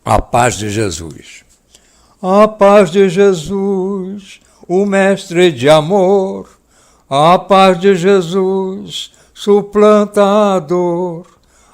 A paz de Jesus. A paz de Jesus, o mestre de amor. A paz de Jesus suplanta a dor.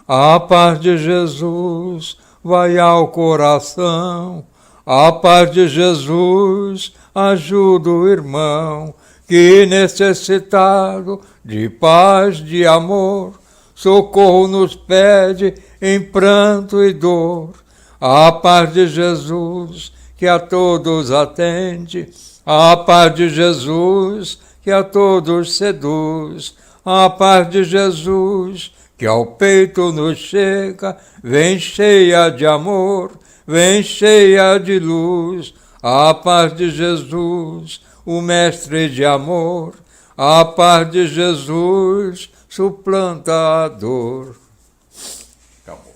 A paz de Jesus vai ao coração. A paz de Jesus ajuda o irmão que necessitado de paz, de amor, socorro nos pede em pranto e dor. A paz de Jesus que a todos atende, a paz de Jesus que a todos seduz, a paz de Jesus que ao peito nos chega, vem cheia de amor, vem cheia de luz. A paz de Jesus, o mestre de amor, a paz de Jesus suplanta a dor. Acabou.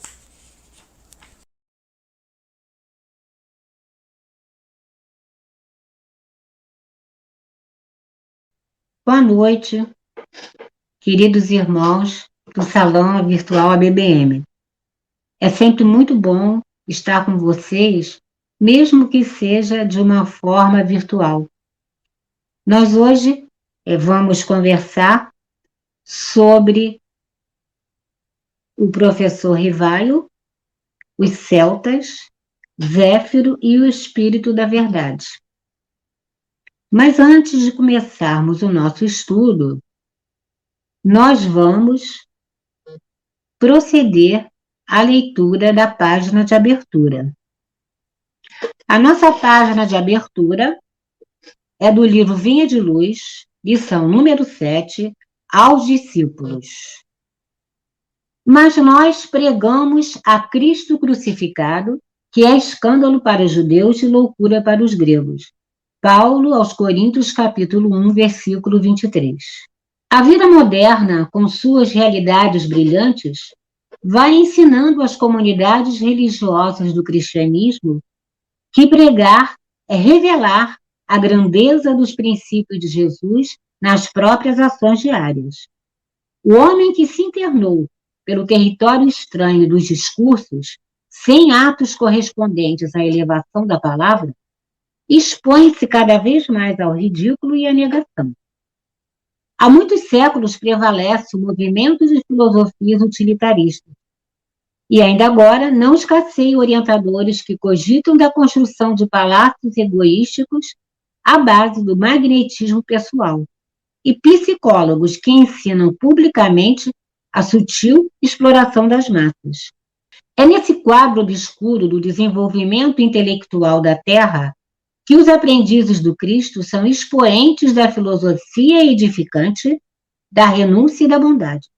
Boa noite, queridos irmãos do Salão Virtual ABBM. É sempre muito bom estar com vocês, mesmo que seja de uma forma virtual. Nós hoje vamos conversar sobre o professor Rivaio, os celtas, Zéfiro e o Espírito da Verdade. Mas antes de começarmos o nosso estudo, nós vamos proceder à leitura da página de abertura. A nossa página de abertura é do livro Vinha de Luz, lição número 7, aos discípulos. Mas nós pregamos a Cristo crucificado, que é escândalo para os judeus e loucura para os gregos. Paulo aos Coríntios, capítulo 1, versículo 23. A vida moderna, com suas realidades brilhantes, vai ensinando às comunidades religiosas do cristianismo que pregar é revelar a grandeza dos princípios de Jesus nas próprias ações diárias. O homem que se internou pelo território estranho dos discursos, sem atos correspondentes à elevação da palavra, expõe-se cada vez mais ao ridículo e à negação. Há muitos séculos prevalece o movimento de filosofias utilitaristas. E ainda agora não escasseiam orientadores que cogitam da construção de palácios egoísticos à base do magnetismo pessoal, e psicólogos que ensinam publicamente a sutil exploração das massas. É nesse quadro obscuro do desenvolvimento intelectual da Terra que os aprendizes do Cristo são expoentes da filosofia edificante, da renúncia e da bondade,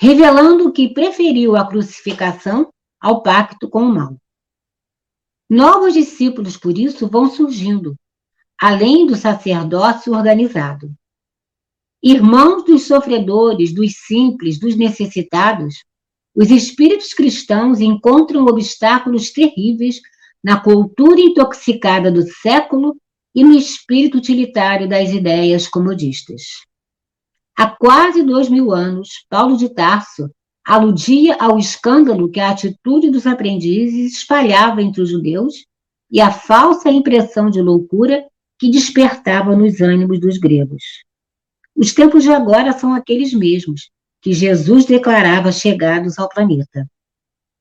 revelando que preferiu a crucificação ao pacto com o mal. Novos discípulos, por isso, vão surgindo, além do sacerdócio organizado. Irmãos dos sofredores, dos simples, dos necessitados, os espíritos cristãos encontram obstáculos terríveis na cultura intoxicada do século e no espírito utilitário das ideias comodistas. Há quase 2000 anos, Paulo de Tarso aludia ao escândalo que a atitude dos aprendizes espalhava entre os judeus e a falsa impressão de loucura que despertava nos ânimos dos gregos. Os tempos de agora são aqueles mesmos que Jesus declarava chegados ao planeta.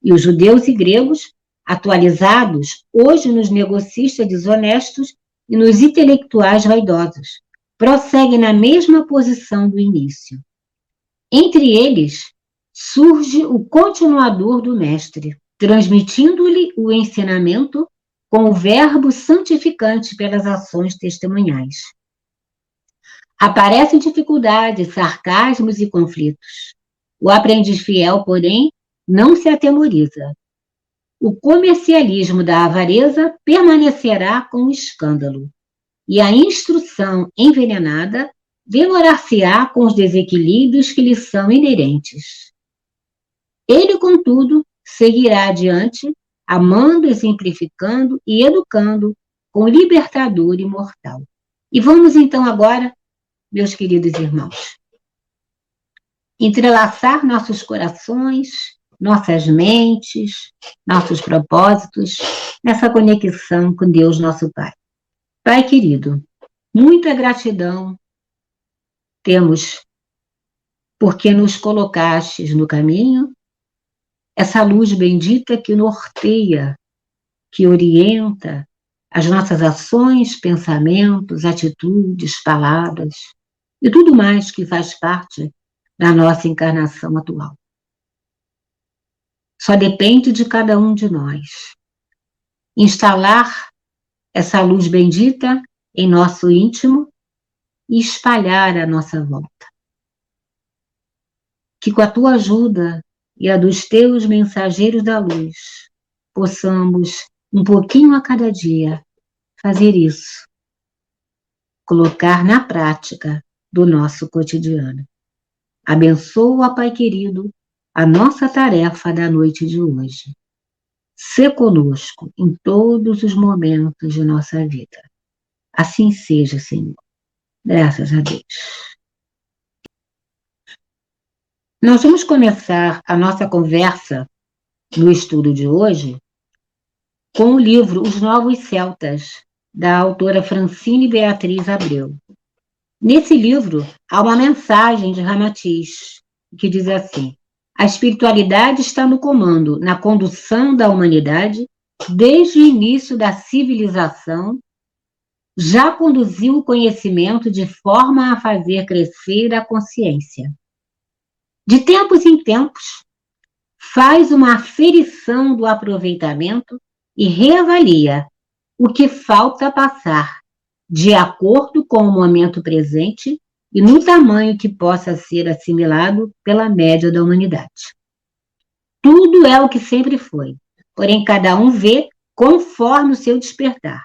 E os judeus e gregos, atualizados, hoje nos negocistas desonestos e nos intelectuais vaidosos, prosseguem na mesma posição do início. Entre eles, surge o continuador do Mestre, transmitindo-lhe o ensinamento com o verbo santificante pelas ações testemunhais. Aparecem dificuldades, sarcasmos e conflitos. O aprendiz fiel, porém, não se atemoriza. O comercialismo da avareza permanecerá com o escândalo, e a instrução envenenada demorar-se-á com os desequilíbrios que lhe são inerentes. Ele, contudo, seguirá adiante, amando, exemplificando e educando com o libertador imortal. E vamos então agora, meus queridos irmãos, entrelaçar nossos corações nossas mentes, nossos propósitos, nessa conexão com Deus, nosso Pai. Pai querido, muita gratidão temos porque nos colocastes no caminho, essa luz bendita que norteia, que orienta as nossas ações, pensamentos, atitudes, palavras e tudo mais que faz parte da nossa encarnação atual. Só depende de cada um de nós instalar essa luz bendita em nosso íntimo e espalhar à nossa volta. Que com a tua ajuda e a dos teus mensageiros da luz, possamos, um pouquinho a cada dia, fazer isso, colocar na prática do nosso cotidiano. Abençoa, Pai querido, a nossa tarefa da noite de hoje. Sê conosco em todos os momentos de nossa vida. Assim seja, Senhor. Graças a Deus. Nós vamos começar a nossa conversa no estudo de hoje com o livro Os Novos Celtas, da autora Francine Beatriz Abreu. Nesse livro, há uma mensagem de Ramatiz, que diz assim: a espiritualidade está no comando, na condução da humanidade, desde o início da civilização, já conduziu o conhecimento de forma a fazer crescer a consciência. De tempos em tempos, faz uma aferição do aproveitamento e reavalia o que falta passar, de acordo com o momento presente e no tamanho que possa ser assimilado pela média da humanidade. Tudo é o que sempre foi, porém cada um vê conforme o seu despertar.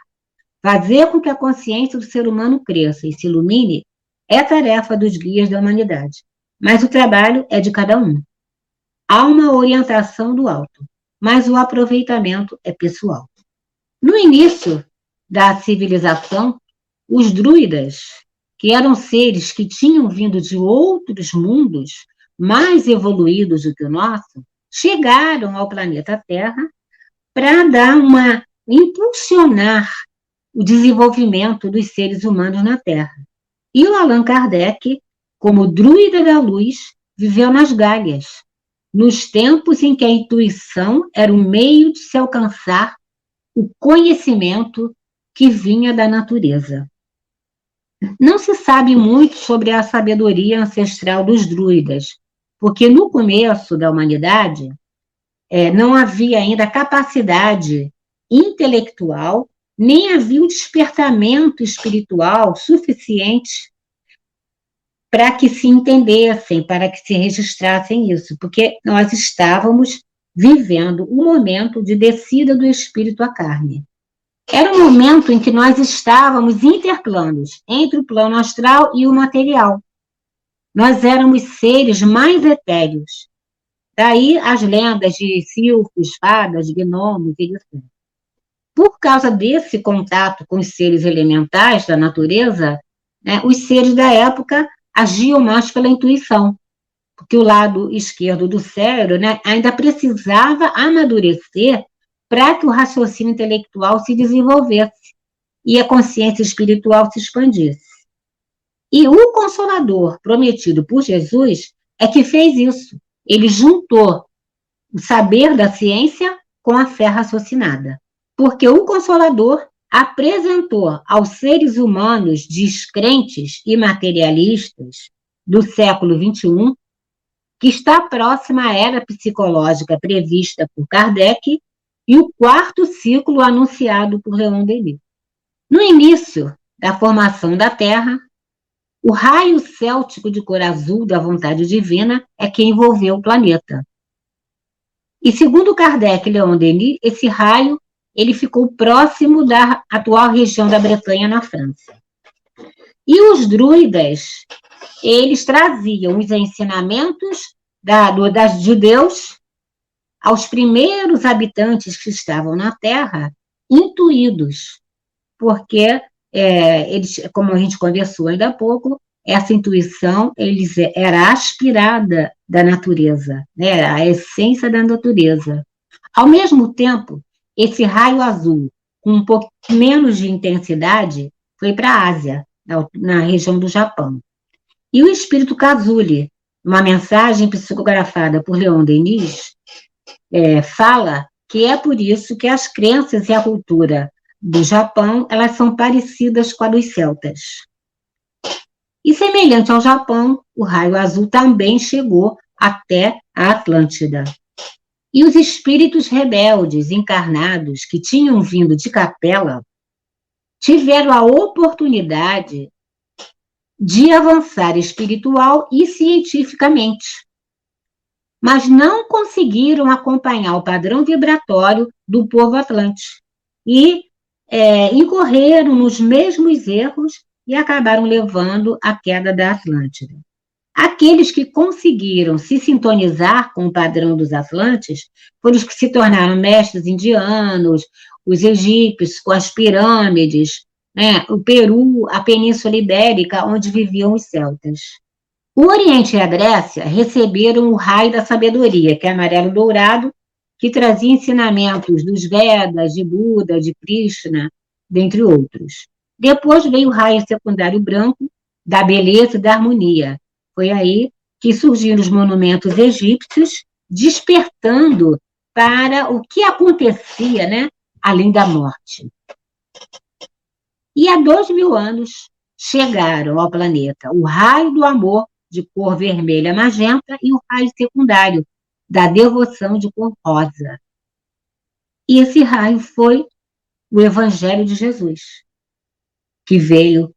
Fazer com que a consciência do ser humano cresça e se ilumine é tarefa dos guias da humanidade, mas o trabalho é de cada um. Há uma orientação do alto, mas o aproveitamento é pessoal. No início da civilização, os druidas, que eram seres que tinham vindo de outros mundos mais evoluídos do que o nosso, chegaram ao planeta Terra para impulsionar o desenvolvimento dos seres humanos na Terra. E o Allan Kardec, como druida da luz, viveu nas Gálias, nos tempos em que a intuição era o meio de se alcançar o conhecimento que vinha da natureza. Não se sabe muito sobre a sabedoria ancestral dos druidas, porque no começo da humanidade não havia ainda capacidade intelectual, nem havia o despertamento espiritual suficiente para que se entendessem, para que se registrassem isso, porque nós estávamos vivendo um momento de descida do espírito à carne. Era um momento em que nós estávamos interplanos, entre o plano astral e o material. Nós éramos seres mais etéreos. Daí as lendas de silfos, fadas, gnomos, etc. Por causa desse contato com os seres elementais da natureza, os seres da época agiam mais pela intuição, porque o lado esquerdo do cérebro ainda precisava amadurecer para que o raciocínio intelectual se desenvolvesse e a consciência espiritual se expandisse. E o Consolador prometido por Jesus é que fez isso. Ele juntou o saber da ciência com a fé raciocinada, porque o Consolador apresentou aos seres humanos descrentes e materialistas do século XXI que está próxima à era psicológica prevista por Kardec e o quarto ciclo anunciado por Leon Denis. No início da formação da Terra, o raio céltico de cor azul da vontade divina é que envolveu o planeta. E segundo Kardec e Leon Denis, esse raio ele ficou próximo da atual região da Bretanha, na França. E os druidas, eles traziam os ensinamentos de Deus aos primeiros habitantes que estavam na Terra, intuídos, porque eles, como a gente conversou ainda há pouco, essa intuição era aspirada da natureza, né? Era a essência da natureza. Ao mesmo tempo, esse raio azul, com um pouco menos de intensidade, foi para a Ásia, na região do Japão. E o espírito Kazuli, uma mensagem psicografada por Leon Denis, fala que é por isso que as crenças e a cultura do Japão, elas são parecidas com a dos celtas. E semelhante ao Japão, o raio azul também chegou até a Atlântida. E os espíritos rebeldes encarnados que tinham vindo de Capela tiveram a oportunidade de avançar espiritual e cientificamente, mas não conseguiram acompanhar o padrão vibratório do povo atlante e incorreram nos mesmos erros e acabaram levando à queda da Atlântida. Aqueles que conseguiram se sintonizar com o padrão dos Atlantes foram os que se tornaram mestres indianos, os egípcios com as pirâmides, né, o Peru, a Península Ibérica, onde viviam os celtas. O Oriente e a Grécia receberam o raio da sabedoria, que é amarelo dourado, que trazia ensinamentos dos Vedas, de Buda, de Krishna, dentre outros. Depois veio o raio secundário branco, da beleza e da harmonia. Foi aí que surgiram os monumentos egípcios, despertando para o que acontecia, né, além da morte. E há 2.000 anos chegaram ao planeta o raio do amor de cor vermelha magenta e o raio secundário da devoção de cor rosa. E esse raio foi o Evangelho de Jesus, que veio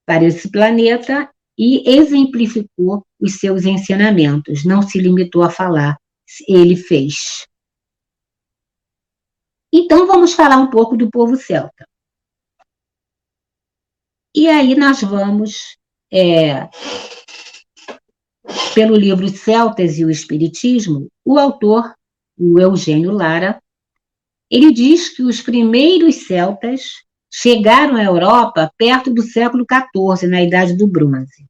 para esse planeta e exemplificou os seus ensinamentos. Não se limitou a falar, ele fez. Então, vamos falar um pouco do povo celta. E aí nós vamos, pelo livro Celtas e o Espiritismo, o autor, o Eugênio Lara, ele diz que os primeiros celtas chegaram à Europa perto do século XIV, na Idade do Bronze.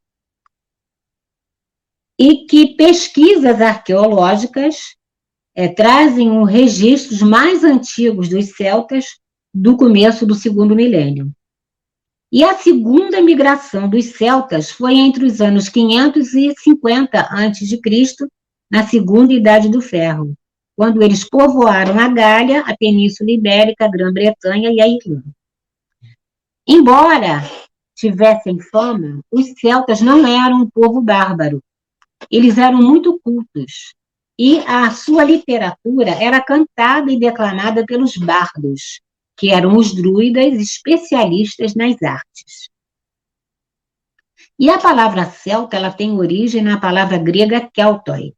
E que pesquisas arqueológicas trazem os registros mais antigos dos celtas do começo do segundo milênio. E a segunda migração dos celtas foi entre os anos 550 a.C., na Segunda Idade do Ferro, quando eles povoaram a Gália, a Península Ibérica, a Grã-Bretanha e a Irlanda. Embora tivessem fama, os celtas não eram um povo bárbaro. Eles eram muito cultos. E a sua literatura era cantada e declamada pelos bardos, que eram os druidas especialistas nas artes. E a palavra celta, ela tem origem na palavra grega keltoi.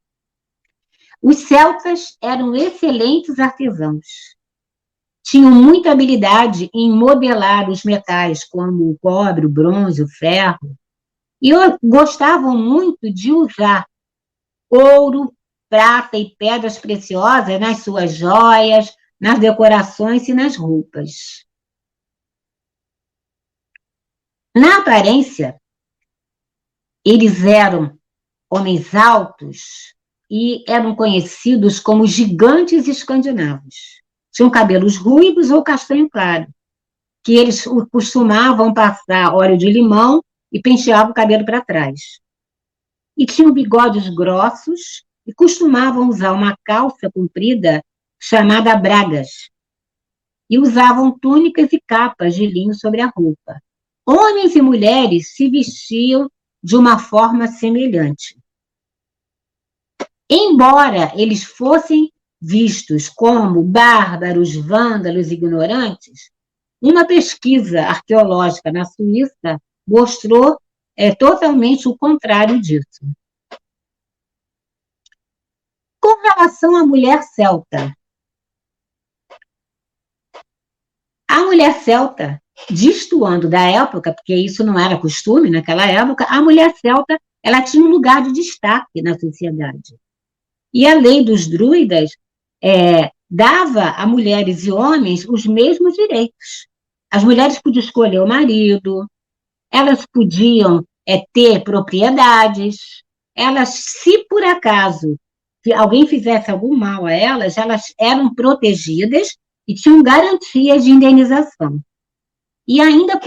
Os celtas eram excelentes artesãos. Tinham muita habilidade em modelar os metais, como o cobre, o bronze, o ferro, e gostavam muito de usar ouro, prata e pedras preciosas nas suas joias, nas decorações e nas roupas. Na aparência, eles eram homens altos e eram conhecidos como gigantes escandinavos. Tinham cabelos ruivos ou castanho claro, que eles costumavam passar óleo de limão e penteavam o cabelo para trás. E tinham bigodes grossos e costumavam usar uma calça comprida chamada bragas. E usavam túnicas e capas de linho sobre a roupa. Homens e mulheres se vestiam de uma forma semelhante. Embora eles fossem vistos como bárbaros, vândalos e ignorantes, uma pesquisa arqueológica na Suíça mostrou totalmente o contrário disso. Com relação à mulher celta, a mulher celta, destoando da época, porque isso não era costume naquela época, a mulher celta ela tinha um lugar de destaque na sociedade. E a lei dos druidas dava a mulheres e homens os mesmos direitos. As mulheres podiam escolher o marido, elas podiam ter propriedades. Elas, se por acaso alguém fizesse algum mal a elas, elas eram protegidas e tinham garantia de indenização. E ainda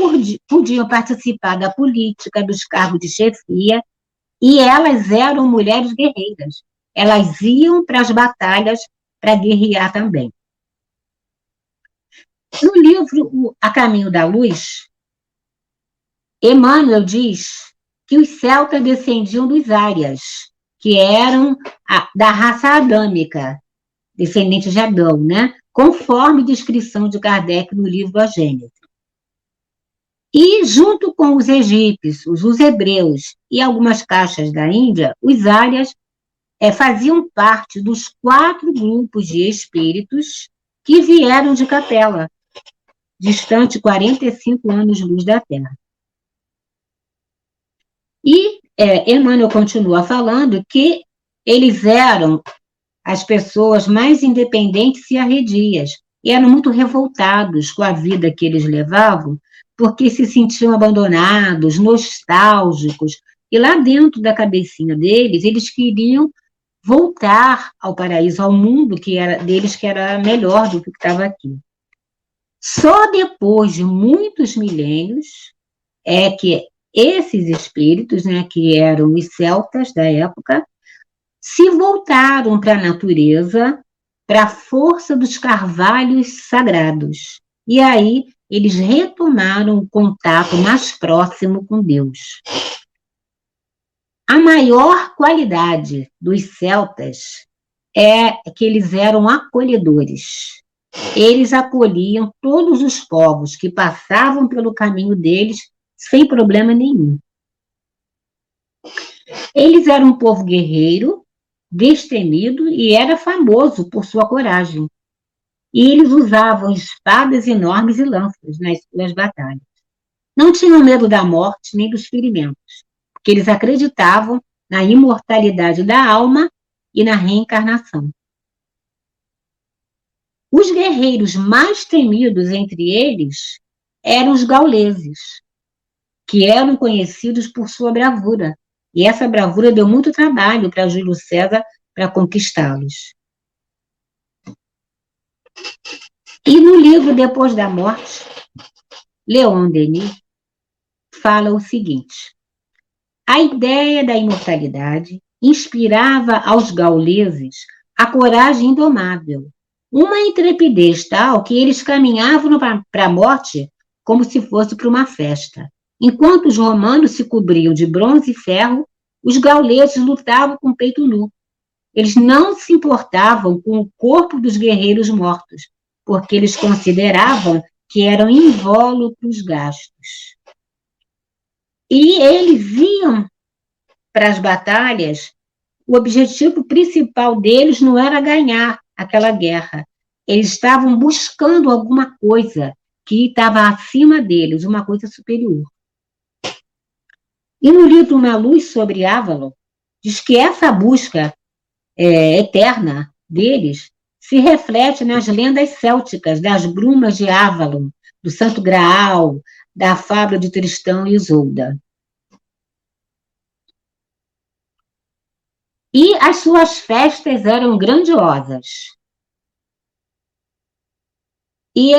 podiam participar da política, dos cargos de chefia, e elas eram mulheres guerreiras. Elas iam para as batalhas para guerrear também. No livro A Caminho da Luz, Emmanuel diz que os celtas descendiam dos árias, que eram da raça adâmica, descendentes de Adão, né? Conforme descrição de Kardec no livro A Gênese. E, junto com os egípcios, os hebreus e algumas caixas da Índia, os árias faziam parte dos 4 grupos de espíritos que vieram de Capela, distante 45 anos-luz da Terra. E Emmanuel continua falando que eles eram as pessoas mais independentes e arredias, e eram muito revoltados com a vida que eles levavam, porque se sentiam abandonados, nostálgicos, e lá dentro da cabecinha deles, eles queriam voltar ao paraíso, ao mundo que era deles, que era melhor do que estava aqui. Só depois de muitos milênios é que esses espíritos, né, que eram os celtas da época, se voltaram para a natureza, para a força dos carvalhos sagrados. E aí eles retomaram o contato mais próximo com Deus. A maior qualidade dos celtas é que eles eram acolhedores. Eles acolhiam todos os povos que passavam pelo caminho deles sem problema nenhum. Eles eram um povo guerreiro, destemido, e era famoso por sua coragem. E eles usavam espadas enormes e lanças nas batalhas. Não tinham medo da morte nem dos ferimentos, porque eles acreditavam na imortalidade da alma e na reencarnação. Os guerreiros mais temidos entre eles eram os gauleses, que eram conhecidos por sua bravura. E essa bravura deu muito trabalho para Júlio César para conquistá-los. E no livro Depois da Morte, Leon Denis fala o seguinte: a ideia da imortalidade inspirava aos gauleses a coragem indomável, uma intrepidez tal que eles caminhavam para a morte como se fosse para uma festa. Enquanto os romanos se cobriam de bronze e ferro, os gauleses lutavam com o peito nu. Eles não se importavam com o corpo dos guerreiros mortos, porque eles consideravam que eram invólucros gastos. E eles iam para as batalhas, o objetivo principal deles não era ganhar aquela guerra. Eles estavam buscando alguma coisa que estava acima deles, uma coisa superior. E no livro Uma Luz sobre Avalon, diz que essa busca eterna deles se reflete nas lendas célticas, das brumas de Avalon, do Santo Graal, da fábula de Tristão e Isolda. E as suas festas eram grandiosas. E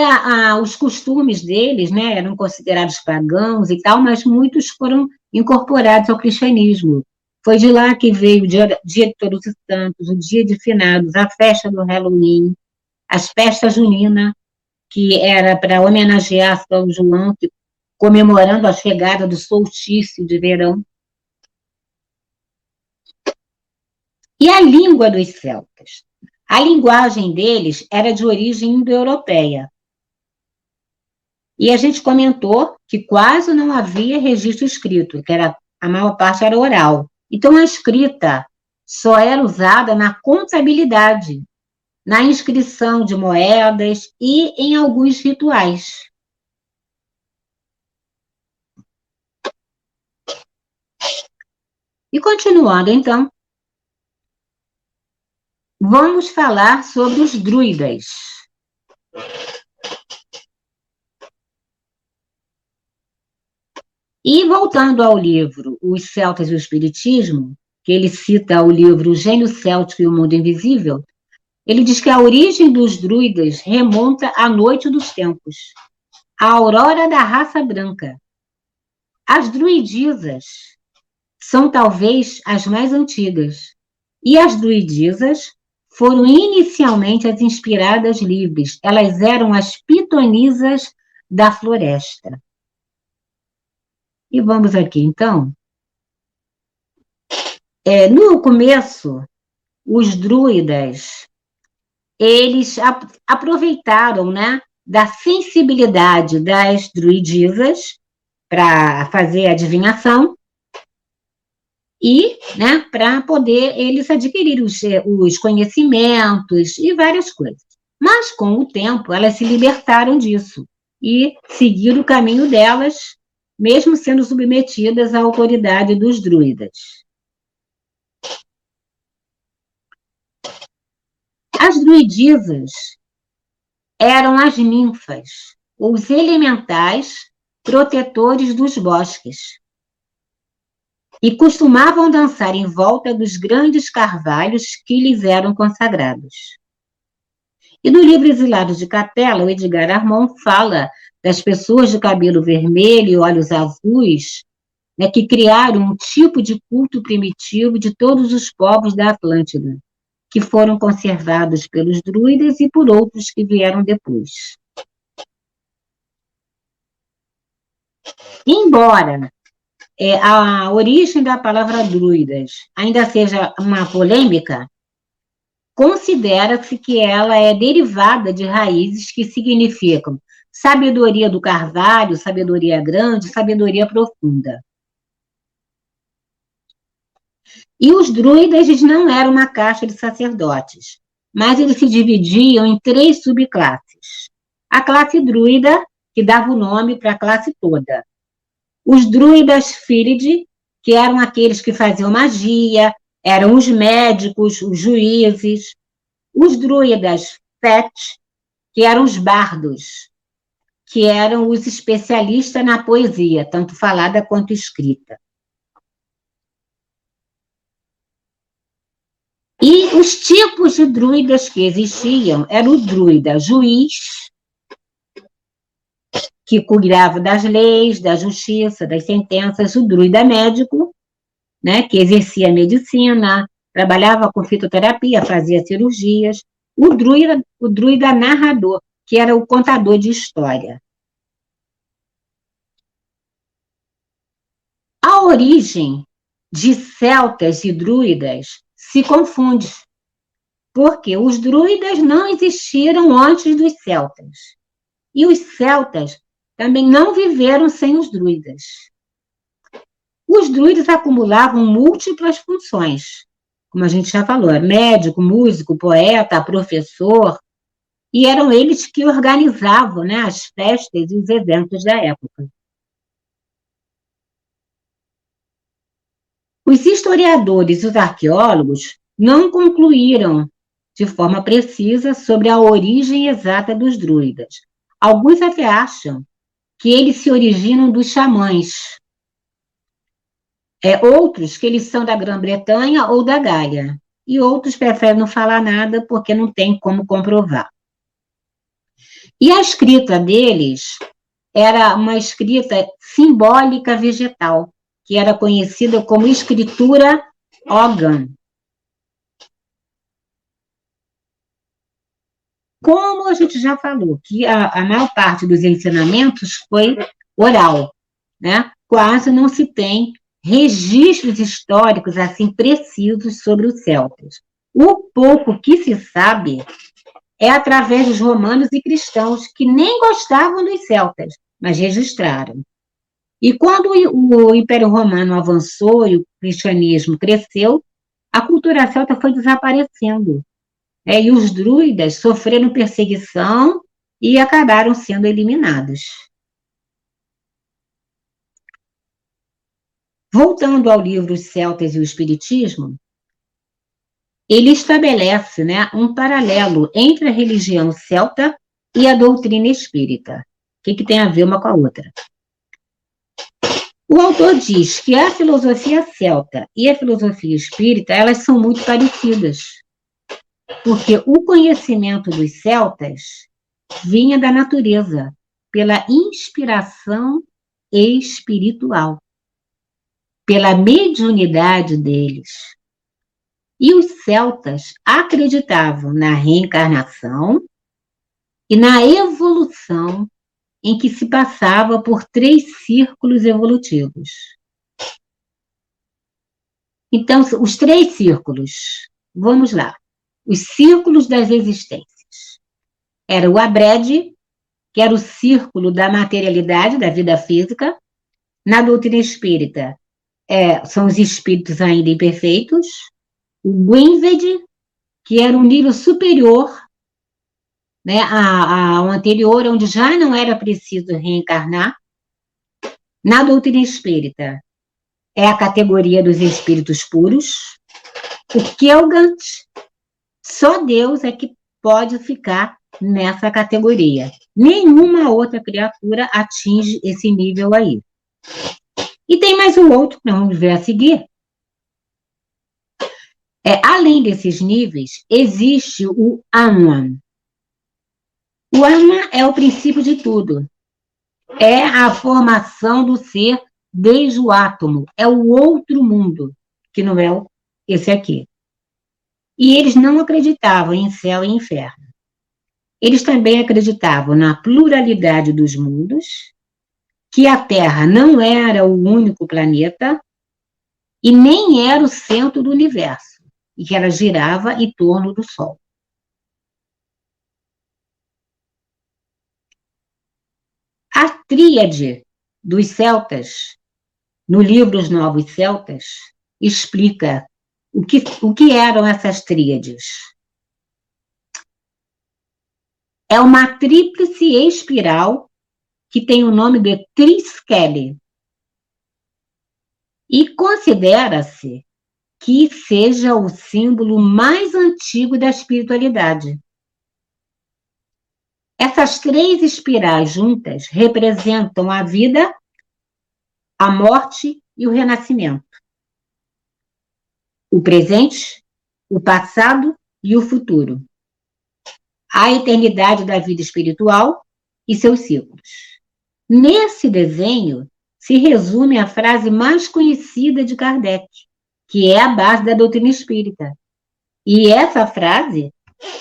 os costumes deles, né, eram considerados pagãos e tal, mas muitos foram incorporados ao cristianismo. Foi de lá que veio o dia de Todos os Santos, o dia de Finados, a festa do Halloween, as festas juninas, que era para homenagear São João, comemorando a chegada do solstício de verão. E a língua dos celtas? A linguagem deles era de origem indo-europeia. E a gente comentou que quase não havia registro escrito, que a maior parte era oral. Então, a escrita só era usada na contabilidade, na inscrição de moedas e em alguns rituais. E continuando, então, vamos falar sobre os druidas. E voltando ao livro Os Celtas e o Espiritismo, que ele cita o livro O Gênio Céltico e o Mundo Invisível, ele diz que a origem dos druidas remonta à noite dos tempos, à aurora da raça branca. As druidisas são talvez as mais antigas, e as druidisas foram inicialmente as inspiradas livres, elas eram as pitonisas da floresta. E vamos aqui, então. No começo, os druidas, eles aproveitaram, né, da sensibilidade das druidisas para fazer adivinhação e, né, para poder eles adquirirem os conhecimentos e várias coisas. Mas, com o tempo, elas se libertaram disso e seguiram o caminho delas, mesmo sendo submetidas à autoridade dos druidas. As druidisas eram as ninfas, os elementais protetores dos bosques, e costumavam dançar em volta dos grandes carvalhos que lhes eram consagrados. E no livro Exilados de Capela, o Edgar Armand fala das pessoas de cabelo vermelho e olhos azuis, né, que criaram um tipo de culto primitivo de todos os povos da Atlântida, que foram conservados pelos druidas e por outros que vieram depois. Embora a origem da palavra druidas ainda seja uma polêmica, considera-se que ela é derivada de raízes que significam sabedoria do carvalho, sabedoria grande, sabedoria profunda. E os druidas eles não eram uma casta de sacerdotes, mas eles se dividiam em 3 subclasses. A classe druida, que dava o nome para a classe toda. Os druidas fílide, que eram aqueles que faziam magia, eram os médicos, os juízes. Os druidas fet, que eram os bardos, que eram os especialistas na poesia, tanto falada quanto escrita. E os tipos de druidas que existiam eram o druida juiz, que cuidava das leis, da justiça, das sentenças, o druida médico, né, que exercia a medicina, trabalhava com fitoterapia, fazia cirurgias, o druida narrador, que era o contador de história. A origem de celtas e druidas se confunde, porque os druidas não existiram antes dos celtas, e os celtas também não viveram sem os druidas. Os druidas acumulavam múltiplas funções, como a gente já falou, médico, músico, poeta, professor, e eram eles que organizavam, né, as festas e os eventos da época. Os historiadores e os arqueólogos não concluíram de forma precisa sobre a origem exata dos druidas. Alguns até acham que eles se originam dos xamãs. Outros que eles são da Grã-Bretanha ou da Gália. E outros preferem não falar nada porque não tem como comprovar. E a escrita deles era uma escrita simbólica vegetal, que era conhecida como escritura Ogham. Como a gente já falou, que a maior parte dos ensinamentos foi oral, né? Quase não se tem registros históricos assim precisos sobre os celtas. O pouco que se sabe é através dos romanos e cristãos, que nem gostavam dos celtas, mas registraram. E quando o Império Romano avançou e o cristianismo cresceu, a cultura celta foi desaparecendo. E os druidas sofreram perseguição e acabaram sendo eliminados. Voltando ao livro Os Celtas e o Espiritismo, ele estabelece, né, um paralelo entre a religião celta e a doutrina espírita. O que tem a ver uma com a outra? O autor diz que a filosofia celta e a filosofia espírita, elas são muito parecidas, porque o conhecimento dos celtas vinha da natureza, pela inspiração espiritual, pela mediunidade deles. E os celtas acreditavam na reencarnação e na evolução em que se passava por 3 círculos evolutivos. Então, os 3 círculos, vamos lá, os círculos das existências. Era o Abrede, que era o círculo da materialidade, da vida física. Na doutrina espírita, são os espíritos ainda imperfeitos. O Gwynved, que era um nível superior, né, ao anterior, onde já não era preciso reencarnar. Na doutrina espírita, é a categoria dos espíritos puros. O Kelgant, só Deus é que pode ficar nessa categoria. Nenhuma outra criatura atinge esse nível aí. E tem mais um outro que nós vamos ver a seguir. Além desses níveis, existe o Atman. O Atman é o princípio de tudo. É a formação do ser desde o átomo. É o outro mundo, que não é esse aqui. E eles não acreditavam em céu e inferno. Eles também acreditavam na pluralidade dos mundos, que a Terra não era o único planeta e nem era o centro do universo, e que ela girava em torno do Sol. A tríade dos celtas, no livro Os Novos Celtas, explica o que eram essas tríades. É uma tríplice espiral que tem o nome de Triskele. E considera-se que seja o símbolo mais antigo da espiritualidade. Essas 3 espirais juntas representam a vida, a morte e o renascimento. O presente, o passado e o futuro. A eternidade da vida espiritual e seus ciclos. Nesse desenho se resume a frase mais conhecida de Kardec, que é a base da doutrina espírita. E essa frase,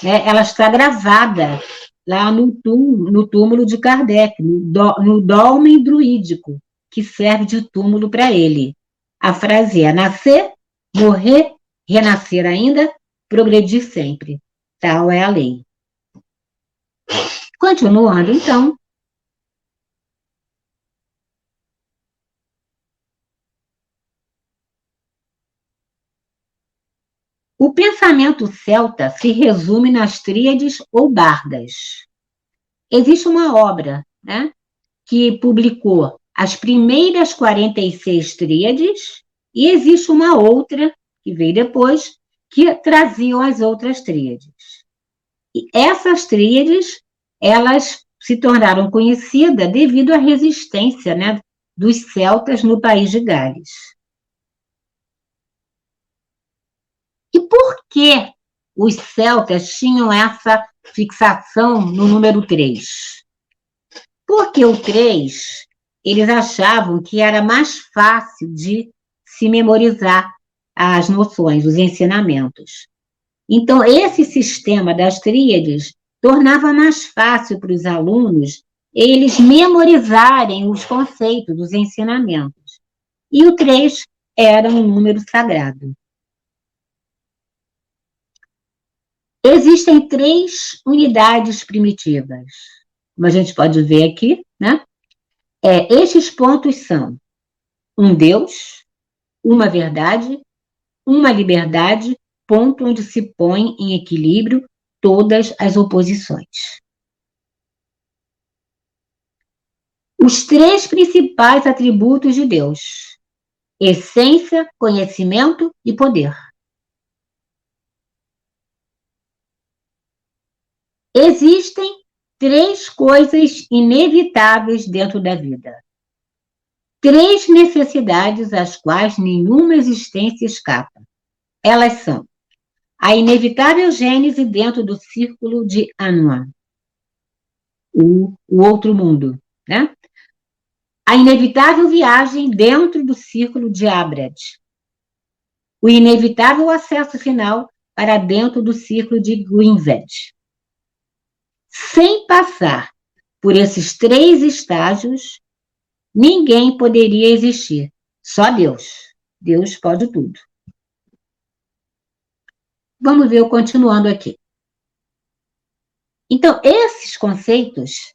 ela está gravada lá no túmulo de Kardec, no dolmen druídico, que serve de túmulo para ele. A frase é: nascer, morrer, renascer ainda, progredir sempre. Tal é a lei. Continuando, então. O pensamento celta se resume nas tríades ou bardas. Existe uma obra, né, que publicou as primeiras 46 tríades, e existe uma outra, que veio depois, que traziam as outras tríades. E essas tríades, elas se tornaram conhecidas devido à resistência, né, dos celtas no país de Gales. E por que os celtas tinham essa fixação no número 3? Porque o 3, eles achavam que era mais fácil de se memorizar as noções, os ensinamentos. Então, esse sistema das tríades tornava mais fácil para os alunos eles memorizarem os conceitos, os ensinamentos. E o 3 era um número sagrado. Existem 3 unidades primitivas, como a gente pode ver aqui, né? Estes pontos são um Deus, uma verdade, uma liberdade, ponto onde se põe em equilíbrio todas as oposições. Os 3 principais atributos de Deus: essência, conhecimento e poder. Existem 3 coisas inevitáveis dentro da vida: 3 necessidades às quais nenhuma existência escapa. Elas são a inevitável gênese dentro do círculo de Anua, o outro mundo, né? A inevitável viagem dentro do círculo de Abrad, o inevitável acesso final para dentro do círculo de Gwynedd. Sem passar por esses 3 estágios, ninguém poderia existir. Só Deus. Deus pode tudo. Vamos ver eu continuando aqui. Então, esses conceitos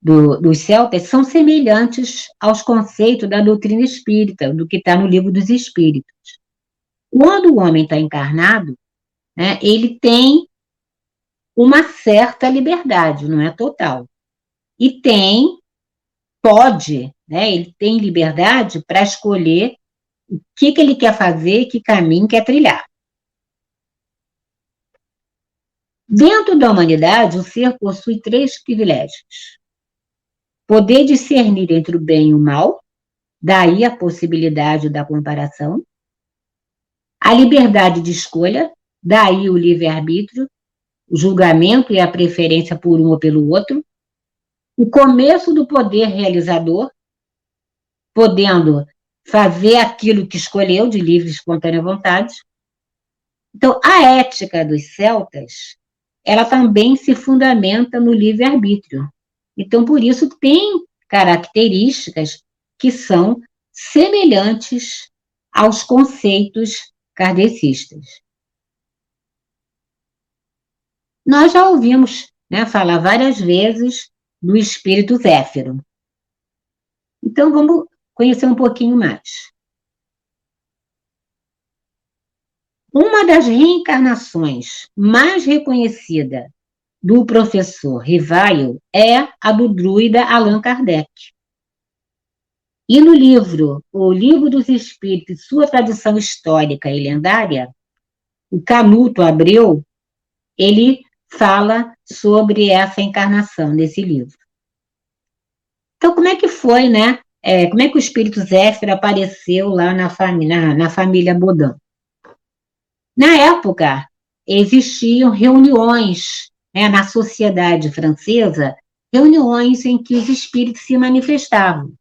dos celtas são semelhantes aos conceitos da doutrina espírita, do que está no Livro dos Espíritos. Quando o homem está encarnado, né, ele tem uma certa liberdade, não é total. E pode, né, ele tem liberdade para escolher o que ele quer fazer, que caminho quer trilhar. Dentro da humanidade, o ser possui 3 privilégios. Poder discernir entre o bem e o mal, daí a possibilidade da comparação. A liberdade de escolha, daí o livre-arbítrio, o julgamento e a preferência por um ou pelo outro. O começo do poder realizador, podendo fazer aquilo que escolheu de livre e espontânea vontade. Então, a ética dos celtas, ela também se fundamenta no livre-arbítrio. Então, por isso, tem características que são semelhantes aos conceitos kardecistas. Nós já ouvimos, né, falar várias vezes do espírito Zéfiro. Então, vamos conhecer um pouquinho mais. Uma das reencarnações mais reconhecida do professor Rivail é a do druida Allan Kardec. E no livro O Livro dos Espíritos, Sua Tradição Histórica e Lendária, o Canuto Abreu, ele fala sobre essa encarnação nesse livro. Então, como é que foi, né? Como é que o espírito Zéfiro apareceu lá na família Baudin? Na época, existiam reuniões, né, na sociedade francesa, reuniões em que os espíritos se manifestavam.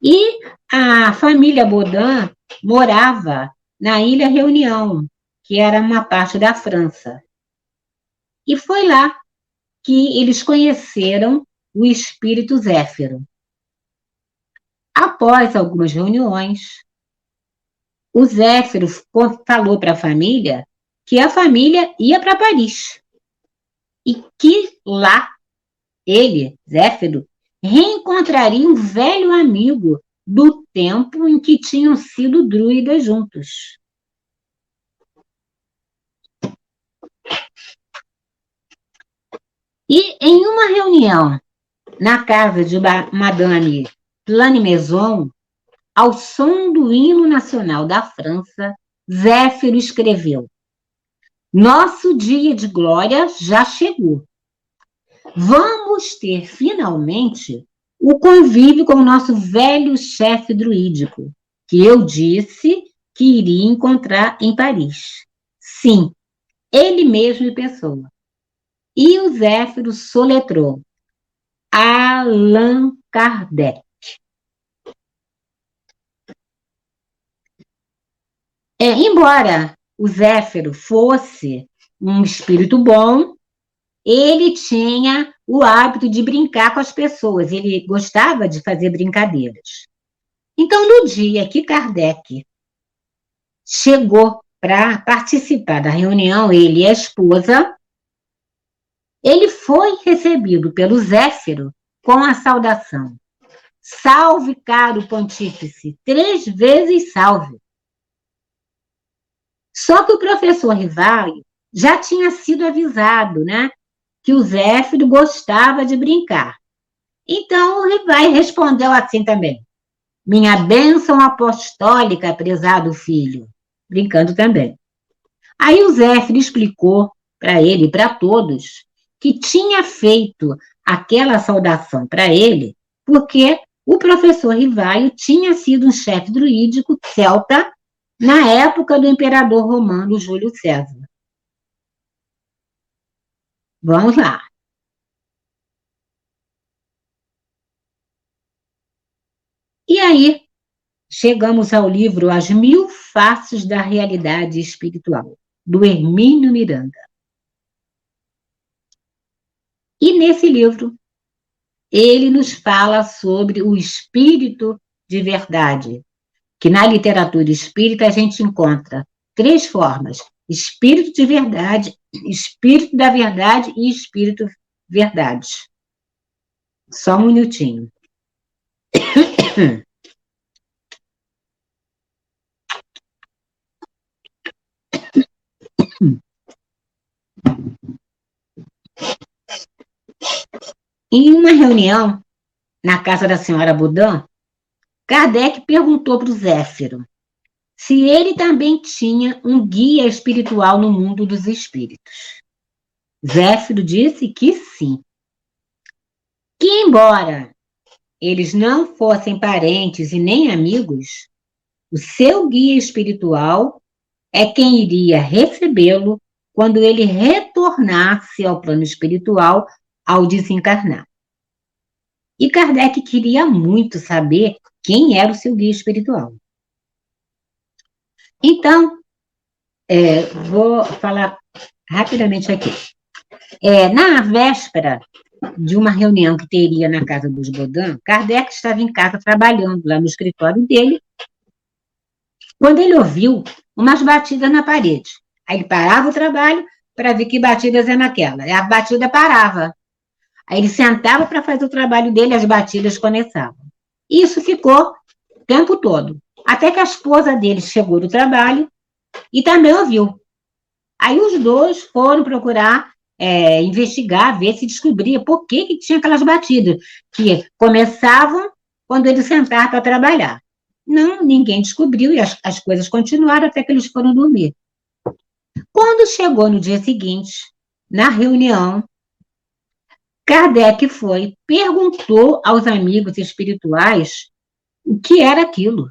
E a família Baudin morava na Ilha Reunião, que era uma parte da França. E foi lá que eles conheceram o espírito Zéfiro. Após algumas reuniões, o Zéfiro falou para a família que a família ia para Paris e que lá ele, Zéfiro, reencontraria um velho amigo do tempo em que tinham sido druidas juntos. E em uma reunião na casa de Madame Planimaison, ao som do hino nacional da França, Zéfiro escreveu: Nosso dia de glória já chegou. Vamos ter, finalmente, o convívio com o nosso velho chefe druídico, que eu disse que iria encontrar em Paris. Sim, ele mesmo em pessoa. E o Zéfiro soletrou: Allan Kardec. Embora o Zéfiro fosse um espírito bom, ele tinha o hábito de brincar com as pessoas, ele gostava de fazer brincadeiras. Então, no dia que Kardec chegou para participar da reunião, ele e a esposa, ele foi recebido pelo Zéfiro com a saudação: Salve, caro pontífice, 3 vezes salve. Só que o professor Rivail já tinha sido avisado, né, que o Zéfiro gostava de brincar. Então, o Rivail respondeu assim também: Minha bênção apostólica, prezado filho. Brincando também. Aí o Zéfiro explicou para ele e para todos que tinha feito aquela saudação para ele porque O professor Rivaio tinha sido um chefe druídico celta na época do imperador romano Júlio César. Vamos lá. E aí, chegamos ao livro As Mil Faces da Realidade Espiritual, do Hermínio Miranda. E nesse livro, ele nos fala sobre o espírito de verdade, que na literatura espírita a gente encontra 3 formas: espírito de verdade, espírito da verdade e espírito verdade. Só um minutinho. Em uma reunião na casa da senhora Boudin, Kardec perguntou para o Zéfiro se ele também tinha um guia espiritual no mundo dos espíritos. Zéfiro disse que sim. Que embora eles não fossem parentes e nem amigos, o seu guia espiritual é quem iria recebê-lo quando ele retornasse ao plano espiritual ao desencarnar. E Kardec queria muito saber quem era o seu guia espiritual. Então, vou falar rapidamente aqui. Na véspera de uma reunião que teria na casa dos Boudin, Kardec estava em casa trabalhando lá no escritório dele, quando ele ouviu umas batidas na parede. Aí ele parava o trabalho para ver que batidas eram aquelas. A batida parava. Aí ele sentava para fazer o trabalho dele, as batidas começavam. Isso ficou o tempo todo, até que a esposa dele chegou do trabalho e também ouviu. Aí os dois foram procurar investigar, ver se descobria por que tinha aquelas batidas, que começavam quando ele sentava para trabalhar. Não, ninguém descobriu e as coisas continuaram até que eles foram dormir. Quando chegou no dia seguinte, na reunião, Kardec perguntou aos amigos espirituais o que era aquilo.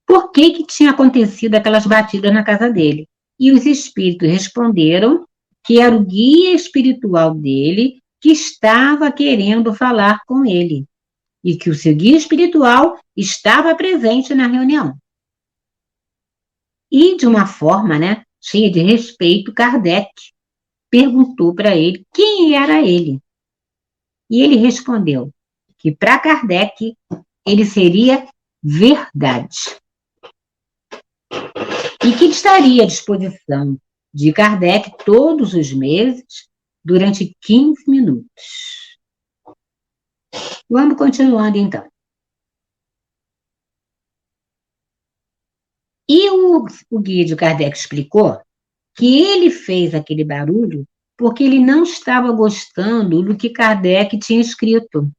Por que tinha acontecido aquelas batidas na casa dele? E os espíritos responderam que era o guia espiritual dele que estava querendo falar com ele e que o seu guia espiritual estava presente na reunião. E, de uma forma, cheia de respeito, Kardec perguntou para ele quem era ele. E ele respondeu que, para Kardec, ele seria verdade. E que estaria à disposição de Kardec todos os meses, durante 15 minutos. Vamos continuando, então. E o guia de Kardec explicou que ele fez aquele barulho porque ele não estava gostando do que Kardec tinha escrito.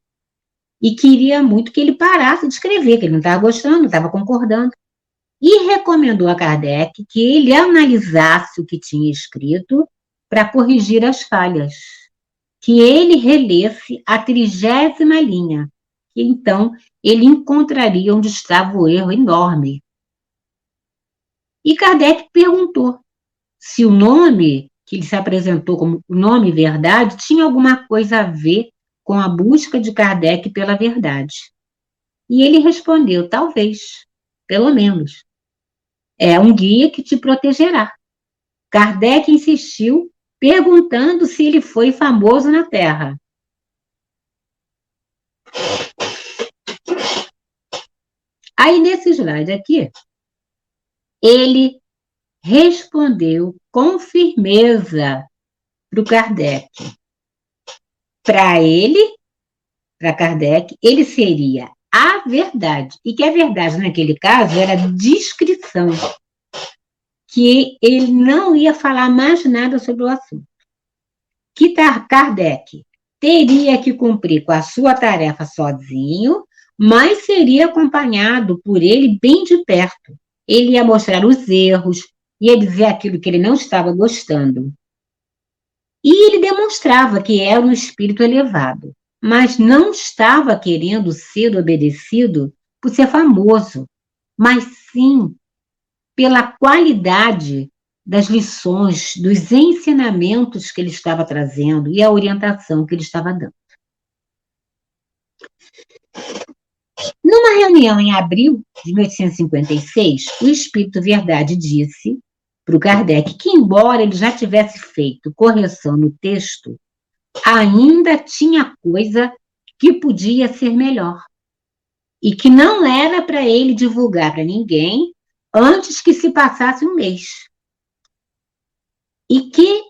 E queria muito que ele parasse de escrever, que ele não estava gostando, não estava concordando. E recomendou a Kardec que ele analisasse o que tinha escrito para corrigir as falhas, que ele relesse a 30ª linha, que então ele encontraria onde estava o erro enorme. E Kardec perguntou se o nome que ele se apresentou como o nome verdade tinha alguma coisa a ver com a busca de Kardec pela verdade. E ele respondeu, talvez, pelo menos. É um guia que te protegerá. Kardec insistiu, perguntando se ele foi famoso na Terra. Aí, nesse slide aqui, ele respondeu com firmeza para o Kardec. Para ele, para Kardec, ele seria a verdade. E que a verdade, naquele caso, era descrição. Que ele não ia falar mais nada sobre o assunto. Que Kardec teria que cumprir com a sua tarefa sozinho, mas seria acompanhado por ele bem de perto. Ele ia mostrar os erros, ia dizer aquilo que ele não estava gostando. E ele demonstrava que era um espírito elevado. mas não estava querendo ser obedecido por ser famoso, mas sim pela qualidade das lições, dos ensinamentos que ele estava trazendo e a orientação que ele estava dando. Numa reunião em abril de 1856, o Espírito Verdade disse para o Kardec que, embora ele já tivesse feito correção no texto, ainda tinha coisa que podia ser melhor e que não era para ele divulgar para ninguém antes que se passasse um mês. E que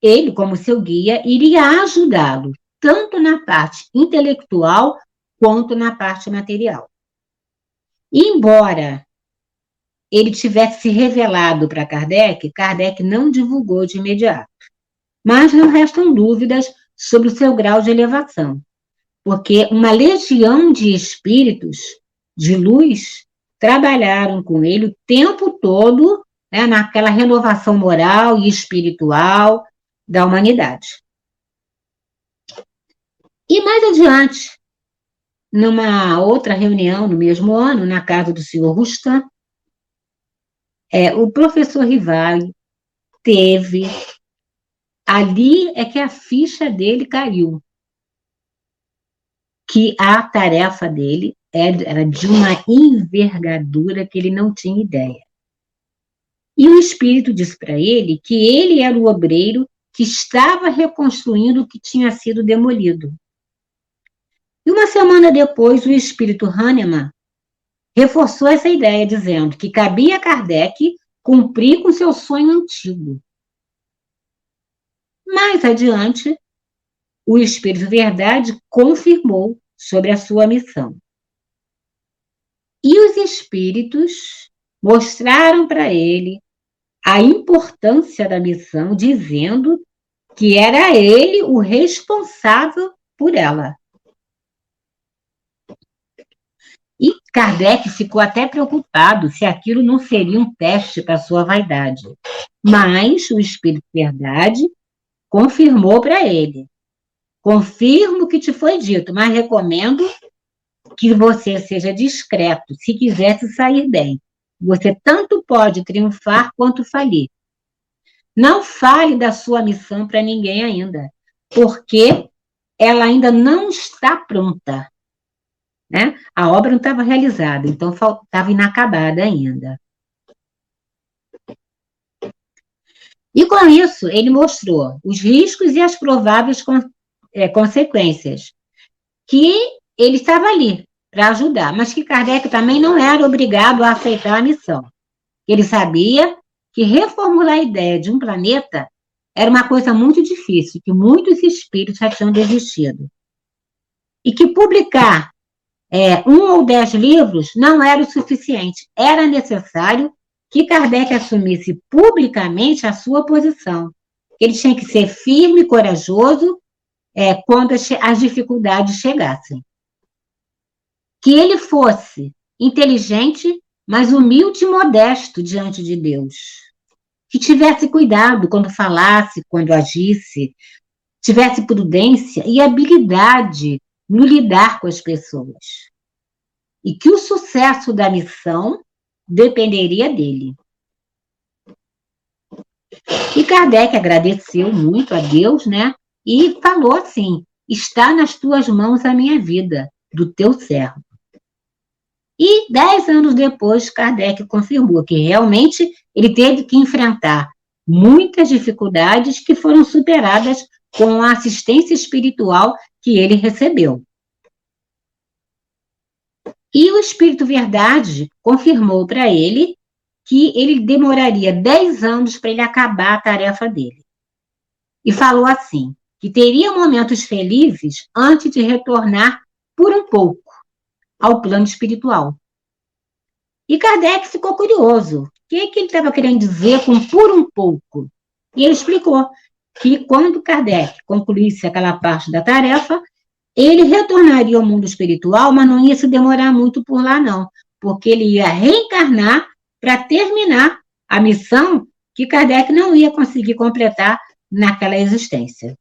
ele, como seu guia, iria ajudá-lo, tanto na parte intelectual quanto na parte material. E, embora ele tivesse se revelado para Kardec, Kardec não divulgou de imediato. Mas não restam dúvidas sobre o seu grau de elevação, porque uma legião de espíritos de luz trabalharam com ele o tempo todo, né, naquela renovação moral e espiritual da humanidade. E mais adiante, numa outra reunião no mesmo ano, na casa do senhor Rustam, o professor Rivali teve, ali é que a ficha dele caiu, que a tarefa dele era de uma envergadura que ele não tinha ideia. E o Espírito disse para ele que ele era o obreiro que estava reconstruindo o que tinha sido demolido. E uma semana depois, o Espírito Hahnemann reforçou essa ideia, dizendo que cabia a Kardec cumprir com seu sonho antigo. Mais adiante, o Espírito Verdade confirmou sobre a sua missão. E os espíritos mostraram para ele a importância da missão, dizendo que era ele o responsável por ela. E Kardec ficou até preocupado se aquilo não seria um teste para sua vaidade. Mas o Espírito Verdade confirmou para ele: confirmo o que te foi dito, mas recomendo que você seja discreto, se quiser se sair bem. Você tanto pode triunfar quanto falir. Não fale da sua missão para ninguém ainda, porque ela ainda não está pronta. Né? A obra não estava realizada, então estava inacabada ainda. E com isso, ele mostrou os riscos e as prováveis consequências, que ele estava ali para ajudar, mas que Kardec também não era obrigado a aceitar a missão. Ele sabia que reformular a ideia de um planeta era uma coisa muito difícil, que muitos espíritos já tinham desistido. E que publicar 1 ou 10 livros não era o suficiente. Era necessário que Kardec assumisse publicamente a sua posição. Ele tinha que ser firme e corajoso quando as dificuldades chegassem. Que ele fosse inteligente, mas humilde e modesto diante de Deus. Que tivesse cuidado quando falasse, quando agisse, tivesse prudência e habilidade no lidar com as pessoas. E que o sucesso da missão dependeria dele. E Kardec agradeceu muito a Deus, né? E falou assim: está nas tuas mãos a minha vida, do teu servo. E 10 anos depois, Kardec confirmou que realmente ele teve que enfrentar muitas dificuldades que foram superadas com a assistência espiritual que ele recebeu. E o Espírito Verdade confirmou para ele que ele demoraria 10 anos para ele acabar a tarefa dele. E falou assim, que teria momentos felizes antes de retornar por um pouco ao plano espiritual. E Kardec ficou curioso. O que ele estava querendo dizer com por um pouco? E ele explicou que quando Kardec concluísse aquela parte da tarefa, ele retornaria ao mundo espiritual, mas não ia se demorar muito por lá, não, porque ele ia reencarnar para terminar a missão que Kardec não ia conseguir completar naquela existência.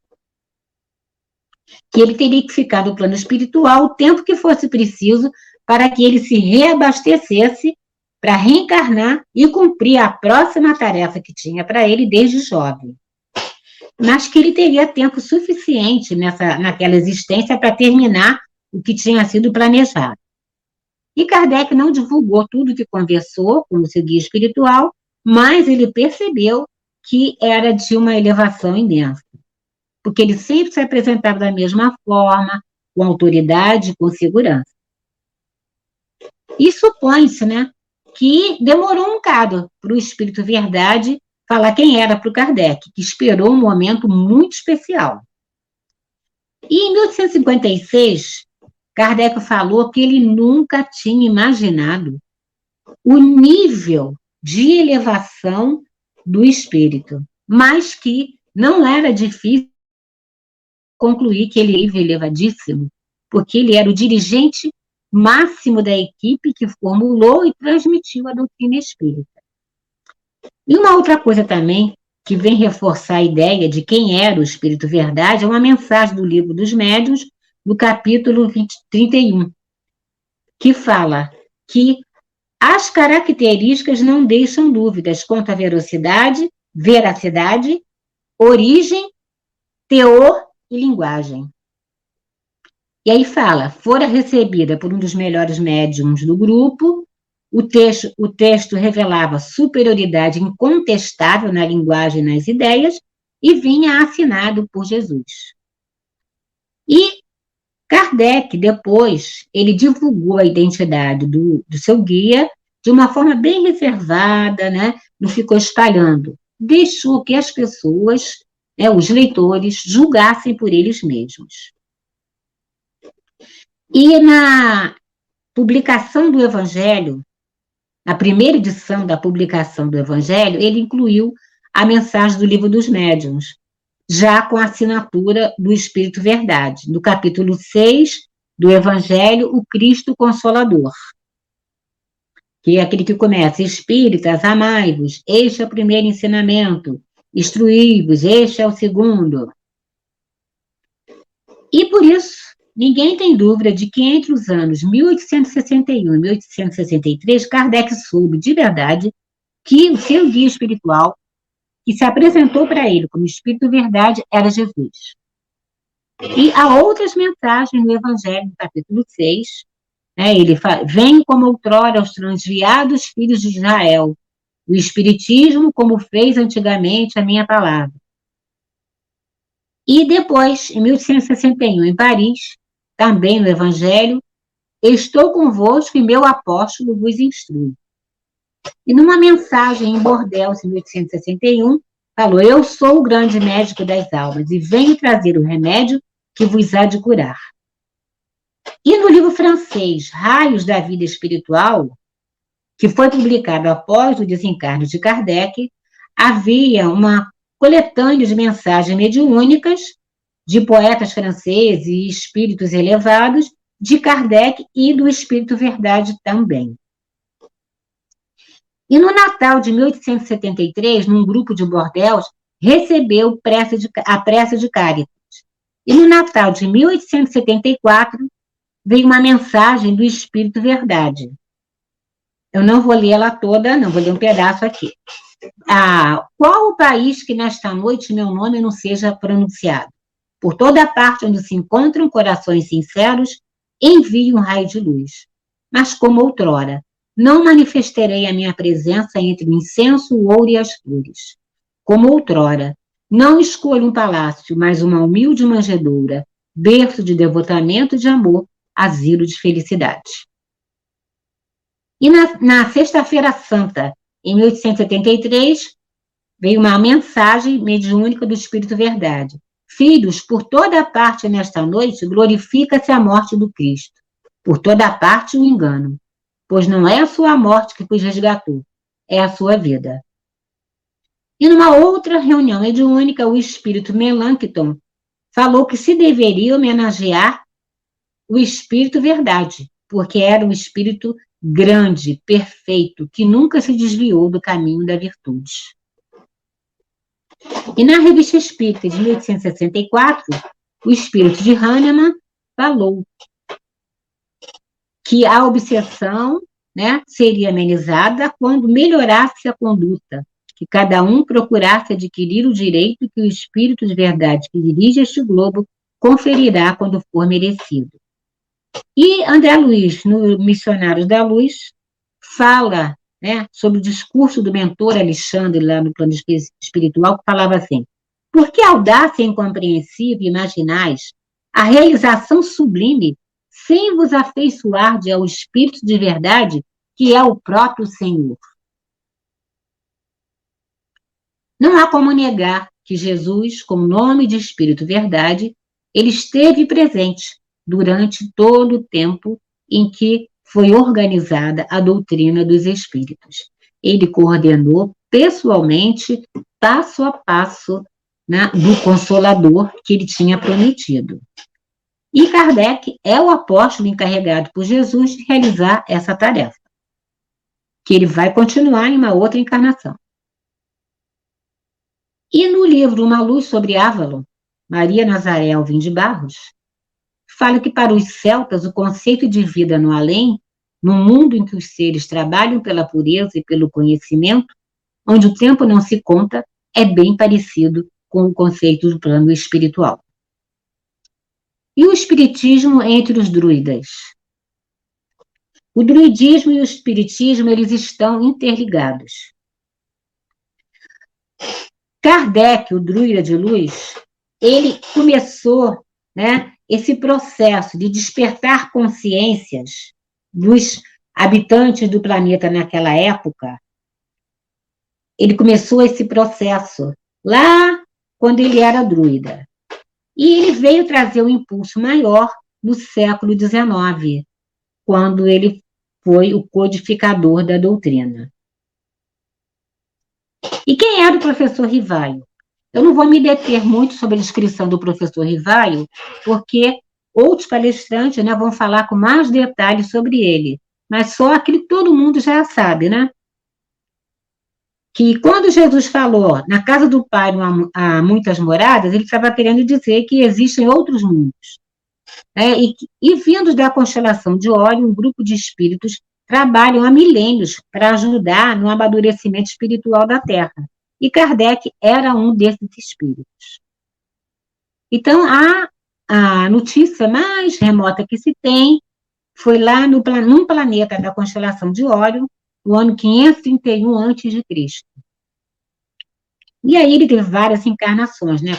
que ele teria que ficar no plano espiritual o tempo que fosse preciso para que ele se reabastecesse para reencarnar e cumprir a próxima tarefa que tinha para ele desde jovem. Mas que ele teria tempo suficiente naquela existência para terminar o que tinha sido planejado. E Kardec não divulgou tudo que conversou com o seu guia espiritual, mas ele percebeu que era de uma elevação imensa, porque ele sempre se apresentava da mesma forma, com autoridade, com segurança. E supõe-se, né, que demorou um bocado para o Espírito Verdade falar quem era para o Kardec, que esperou um momento muito especial. E em 1856, Kardec falou que ele nunca tinha imaginado o nível de elevação do espírito, mas que não era difícil concluir que ele era elevadíssimo, porque ele era o dirigente máximo da equipe que formulou e transmitiu a doutrina espírita. E uma outra coisa também que vem reforçar a ideia de quem era o Espírito Verdade é uma mensagem do Livro dos Médiuns, no capítulo 31, que fala que as características não deixam dúvidas quanto à velocidade, veracidade, origem, teor e linguagem. E aí fala, fora recebida por um dos melhores médiums do grupo, o texto revelava superioridade incontestável na linguagem e nas ideias e vinha assinado por Jesus. E Kardec, depois, ele divulgou a identidade do seu guia de uma forma bem reservada, né? Não ficou espalhando. Deixou que as pessoas, né, os leitores, julgassem por eles mesmos. E na publicação do Evangelho, na primeira edição da publicação do Evangelho, ele incluiu a mensagem do Livro dos Médiuns, já com a assinatura do Espírito Verdade, no capítulo 6 do Evangelho, o Cristo Consolador, que é aquele que começa, Espíritas, amai-vos, este é o primeiro ensinamento, instruí-vos, este é o segundo. E por isso, ninguém tem dúvida de que entre os anos 1861 e 1863, Kardec soube de verdade que o seu guia espiritual, que se apresentou para ele como Espírito Verdade, era Jesus. E há outras mensagens no Evangelho, no capítulo 6, né, ele fala, vem como outrora aos transviados filhos de Israel, o Espiritismo como fez antigamente a minha palavra. E depois, em 1861, em Paris, também no Evangelho, estou convosco e meu apóstolo vos instrui. E numa mensagem em Bordeaux, em 1861, falou, eu sou o grande médico das almas e venho trazer o remédio que vos há de curar. E no livro francês, Raios da Vida Espiritual, que foi publicado após o desencarne de Kardec, havia uma coletânea de mensagens mediúnicas de poetas franceses e espíritos elevados, de Kardec e do Espírito Verdade também. E no Natal de 1873, num grupo de Bordeaux, recebeu a prece de Caritas. E no Natal de 1874, veio uma mensagem do Espírito Verdade. Eu não vou ler ela toda, não, vou ler um pedaço aqui. Qual o país que nesta noite meu nome não seja pronunciado? Por toda parte onde se encontram corações sinceros, envie um raio de luz. Mas como outrora, não manifestarei a minha presença entre o incenso, o ouro e as flores. Como outrora, não escolho um palácio, mas uma humilde manjedoura, berço de devotamento e de amor, asilo de felicidade. E na Sexta-feira Santa, em 1873, veio uma mensagem mediúnica do Espírito Verdade. Filhos, por toda parte nesta noite, glorifica-se a morte do Cristo. Por toda parte o engano. Pois não é a sua morte que vos resgatou, é a sua vida. E numa outra reunião mediúnica, o Espírito Melancton falou que se deveria homenagear o Espírito Verdade, porque era um Espírito grande, perfeito, que nunca se desviou do caminho da virtude. E na Revista Espírita de 1864, o espírito de Hahnemann falou que a obsessão, né, seria amenizada quando melhorasse a conduta, que cada um procurasse adquirir o direito que o espírito de verdade que dirige este globo conferirá quando for merecido. E André Luiz, no Missionários da Luz, fala, né, sobre o discurso do mentor Alexandre, lá no plano espiritual, que falava assim: por que audácia incompreensível imaginais a realização sublime sem vos afeiçoar ao Espírito de verdade, que é o próprio Senhor? Não há como negar que Jesus, com o nome de Espírito Verdade, ele esteve presente durante todo o tempo em que foi organizada a doutrina dos Espíritos. Ele coordenou pessoalmente, passo a passo, né, do Consolador que ele tinha prometido. E Kardec é o apóstolo encarregado por Jesus de realizar essa tarefa, que ele vai continuar em uma outra encarnação. E no livro Uma Luz sobre Avalon, Maria Nazaré Alvim de Barros, fala que para os celtas o conceito de vida no além, no mundo em que os seres trabalham pela pureza e pelo conhecimento, onde o tempo não se conta, é bem parecido com o conceito do plano espiritual. E o espiritismo entre os druidas? O druidismo e o espiritismo, eles estão interligados. Kardec, o druida de luz, ele começou, né, esse processo de despertar consciências dos habitantes do planeta naquela época. Ele começou esse processo lá quando ele era druida. E ele veio trazer um impulso maior no século XIX, quando ele foi o codificador da doutrina. E quem era o professor Rivaio? Eu não vou me deter muito sobre a descrição do professor Rivaio, porque outros palestrantes, né, vão falar com mais detalhes sobre ele, mas só aquilo que todo mundo já sabe, né? Que quando Jesus falou, na casa do Pai não há muitas moradas, ele estava querendo dizer que existem outros mundos. Né? E vindos da constelação de Órion, um grupo de espíritos trabalham há milênios para ajudar no amadurecimento espiritual da Terra. E Kardec era um desses espíritos. Então, a notícia mais remota que se tem foi lá num planeta da constelação de Órion, no ano 531 a.C. E aí ele teve várias encarnações, né?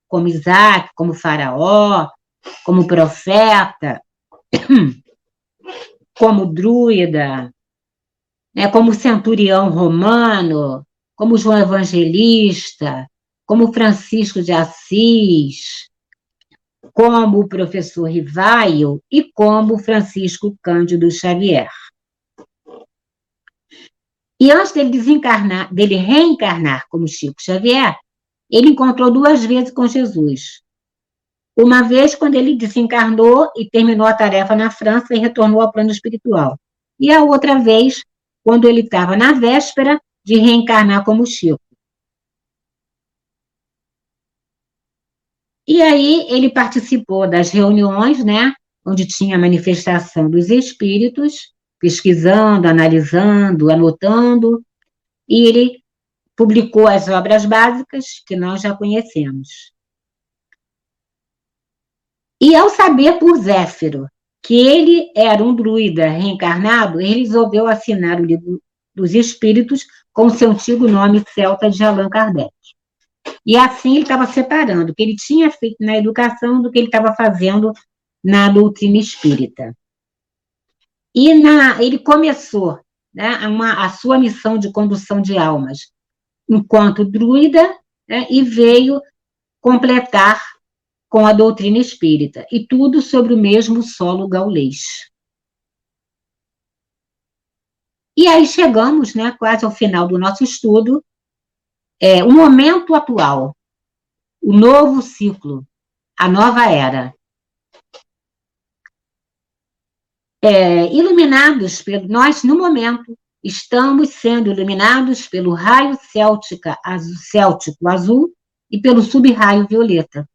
Como Isaac, como faraó, como profeta, como druida, né? Como centurião romano, como João Evangelista, como Francisco de Assis, como o professor Rivaio e como Francisco Cândido Xavier. E antes dele reencarnar como Chico Xavier, ele encontrou 2 vezes com Jesus. Uma vez quando ele desencarnou e terminou a tarefa na França e retornou ao plano espiritual. E a outra vez, quando ele estava na véspera de reencarnar como Chico. E aí ele participou das reuniões, né, onde tinha a manifestação dos espíritos, pesquisando, analisando, anotando, e ele publicou as obras básicas que nós já conhecemos. E ao saber por Zéfiro que ele era um druida reencarnado, ele resolveu assinar o livro dos Espíritos com seu antigo nome celta de Allan Kardec. E assim ele estava separando o que ele tinha feito na educação do que ele estava fazendo na doutrina espírita. E ele começou, né, a sua missão de condução de almas enquanto druida, né, e veio completar com a doutrina espírita, e tudo sobre o mesmo solo gaulês. E aí chegamos, né, quase ao final do nosso estudo, o momento atual, o novo ciclo, a nova era. Iluminados nós, no momento, estamos sendo iluminados pelo raio céltico azul e pelo sub-raio violeta.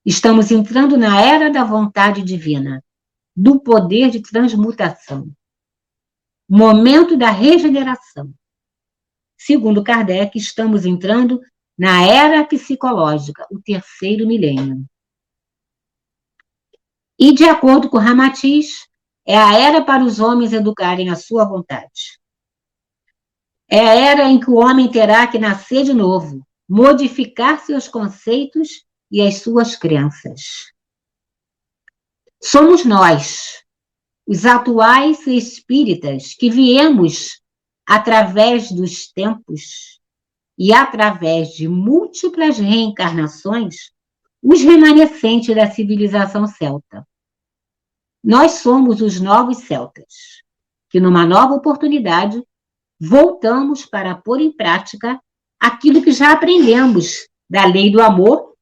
Estamos entrando na era da vontade divina, do poder de transmutação, momento da regeneração. Segundo Kardec, estamos entrando na era psicológica, o terceiro milênio. E, de acordo com Ramatiz, é a era para os homens educarem a sua vontade. É a era em que o homem terá que nascer de novo, modificar seus conceitos e as suas crenças. Somos nós, os atuais espíritas, que viemos através dos tempos e através de múltiplas reencarnações, os remanescentes da civilização celta. Nós somos os novos celtas, que numa nova oportunidade voltamos para pôr em prática aquilo que já aprendemos da lei do amor,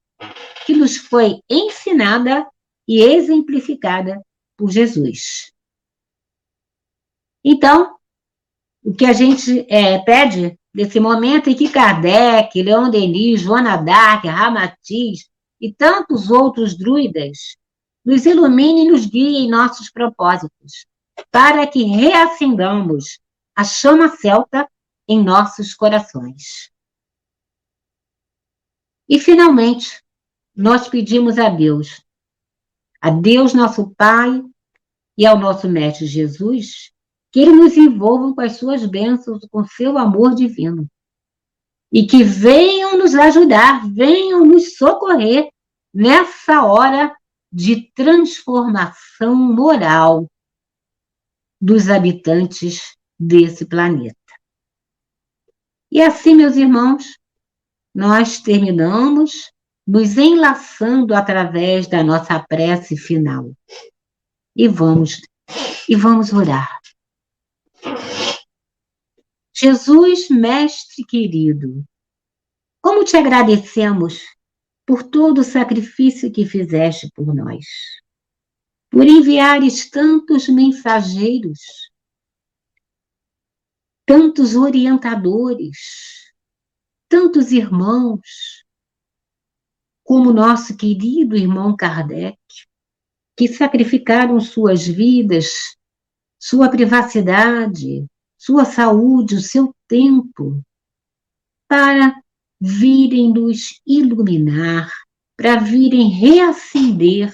que nos foi ensinada e exemplificada por Jesus. Então, o que a gente pede nesse momento é que Kardec, Leon Denis, Joana d'Arc, Ramatiz e tantos outros druidas nos iluminem e nos guiem em nossos propósitos, para que reacendamos a chama celta em nossos corações. E, finalmente, nós pedimos a Deus nosso Pai e ao nosso Mestre Jesus, que Ele nos envolva com as suas bênçãos, com seu amor divino, e que venham nos ajudar, venham nos socorrer nessa hora de transformação moral dos habitantes desse planeta. E assim, meus irmãos, nós terminamos nos enlaçando através da nossa prece final. E vamos orar. Jesus, Mestre querido, como te agradecemos por todo o sacrifício que fizeste por nós, por enviares tantos mensageiros, tantos orientadores, tantos irmãos, como nosso querido irmão Kardec, que sacrificaram suas vidas, sua privacidade, sua saúde, o seu tempo, para virem nos iluminar, para virem reacender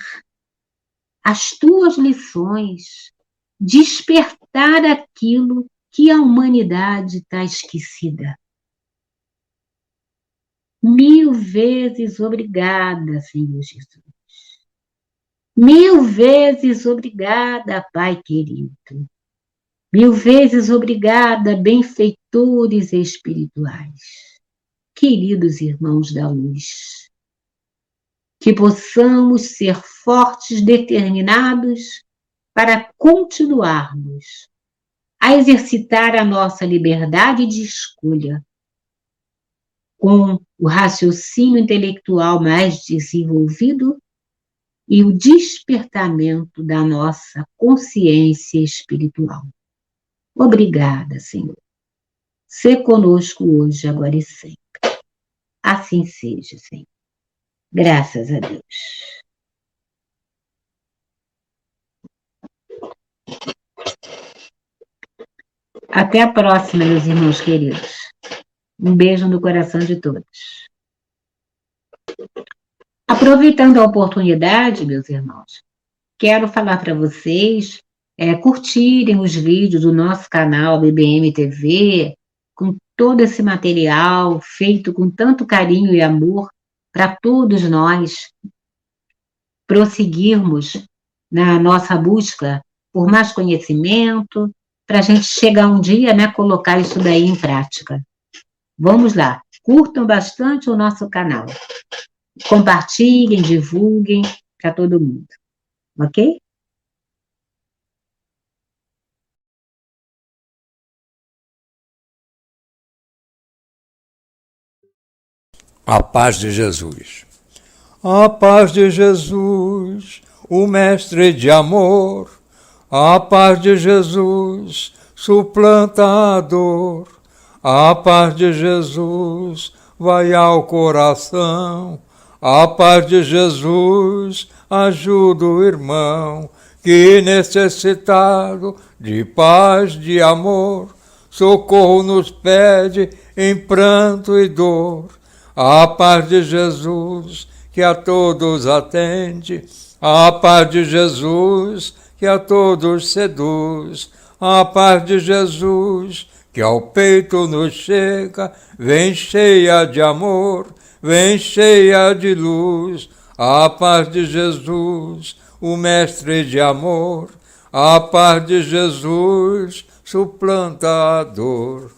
as tuas lições, despertar aquilo que a humanidade está esquecida. 1000 vezes obrigada, Senhor Jesus. 1000 vezes obrigada, Pai querido. 1000 vezes obrigada, benfeitores espirituais. Queridos irmãos da luz, que possamos ser fortes, determinados para continuarmos a exercitar a nossa liberdade de escolha, com o raciocínio intelectual mais desenvolvido e o despertamento da nossa consciência espiritual. Obrigada, Senhor. Sê conosco hoje, agora e sempre. Assim seja, Senhor. Graças a Deus. Até a próxima, meus irmãos queridos. Um beijo no coração de todos. Aproveitando a oportunidade, meus irmãos, quero falar para vocês curtirem os vídeos do nosso canal BBM TV, com todo esse material feito com tanto carinho e amor para todos nós prosseguirmos na nossa busca por mais conhecimento, para a gente chegar um dia, colocar isso daí em prática. Vamos lá, curtam bastante o nosso canal. Compartilhem, divulguem para todo mundo. Ok? A paz de Jesus. A paz de Jesus, o Mestre de amor. A paz de Jesus suplanta a dor. A paz de Jesus vai ao coração. A paz de Jesus ajuda o irmão que necessitado de paz, de amor, socorro nos pede em pranto e dor. A paz de Jesus que a todos atende, a paz de Jesus que a todos seduz, a paz de Jesus que ao peito nos chega, vem cheia de amor, vem cheia de luz. A paz de Jesus, o mestre de amor, a paz de Jesus suplanta a dor.